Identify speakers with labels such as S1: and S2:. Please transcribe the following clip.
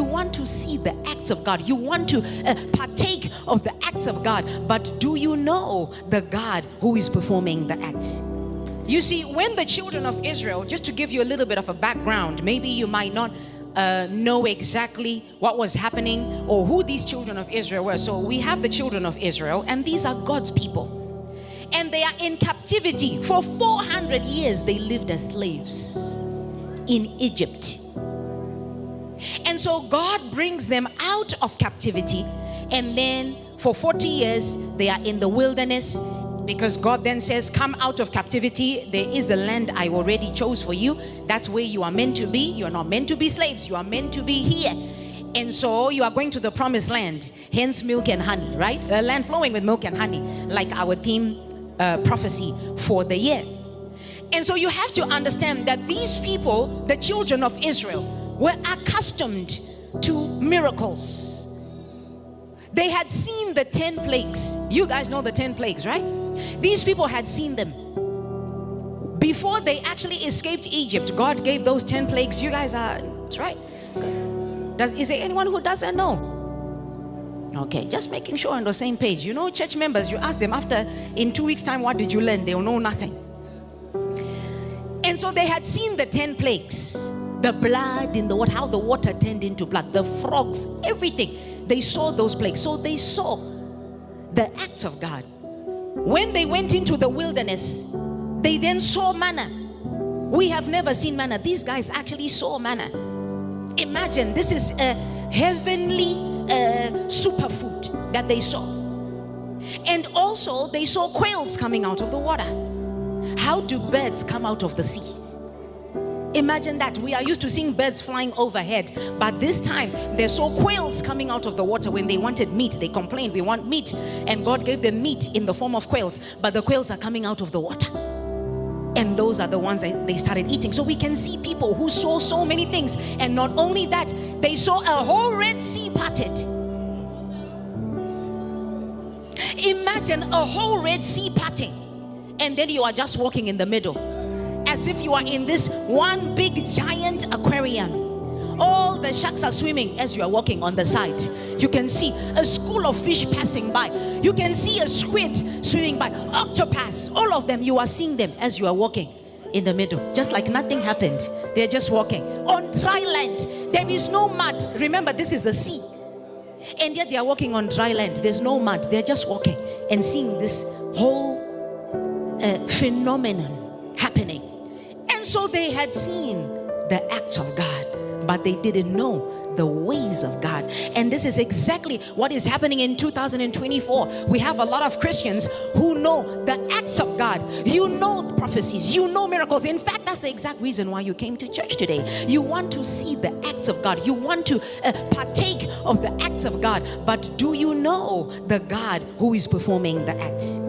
S1: want to see the acts of God. You want to partake of the acts of God. But do you know the God who is performing the acts? You see, when the children of Israel, just to give you a little bit of a background, maybe you might not know exactly what was happening or who these children of Israel were. So we have the children of Israel, and these are God's people. And they are in captivity. For 400 years, they lived as slaves in Egypt. And so God brings them out of captivity. And then for 40 years, they are in the wilderness. Because God then says, come out of captivity. There is a land I already chose for you. That's where you are meant to be. You are not meant to be slaves. You are meant to be here. And so you are going to the promised land. Hence milk and honey, right? A land flowing with milk and honey, like our theme prophecy for the year. And so you have to understand that these people, the children of Israel, were accustomed to miracles. They had seen the 10 plagues. You guys know the 10 plagues, right? These people had seen them. Before they actually escaped Egypt, God gave those 10 plagues. You guys are, that's right. Is there anyone who doesn't know? Okay, just making sure on the same page. You know, church members, you ask them after, in 2 weeks time, what did you learn? They will know nothing. And so they had seen the 10 plagues. The blood in the water, how the water turned into blood, the frogs, everything. They saw those plagues. So they saw the acts of God. When they went into the wilderness, they then saw manna. We have never seen manna. These guys actually saw manna. Imagine, this is a heavenly superfood that they saw. And also they saw quails coming out of the water. How do birds come out of the sea? Imagine that. We are used to seeing birds flying overhead, but this time they saw quails coming out of the water. When they wanted meat, they complained, we want meat, and God gave them meat in the form of quails, but the quails are coming out of the water, and those are the ones that they started eating. So we can see people who saw so many things. And not only that, they saw a whole Red Sea parted. Imagine a whole Red Sea parting, and then you are just walking in the middle, as if you are in this one big giant aquarium. All the sharks are swimming as you are walking on the side. You can see a school of fish passing by. You can see a squid swimming by, octopus, all of them. You are seeing them as you are walking in the middle, just like nothing happened. They're just walking on dry land. There is no mud. Remember, this is a sea, and yet they are walking on dry land. There's no mud. They're just walking and seeing this whole phenomenon happening. And so they had seen the acts of God, but they didn't know the ways of God. And this is exactly what is happening in 2024. We have a lot of Christians who know the acts of God. You know the prophecies, you know miracles. In fact, that's the exact reason why you came to church today. You want to see the acts of God. You want to partake of the acts of God. But do you know the God who is performing the acts?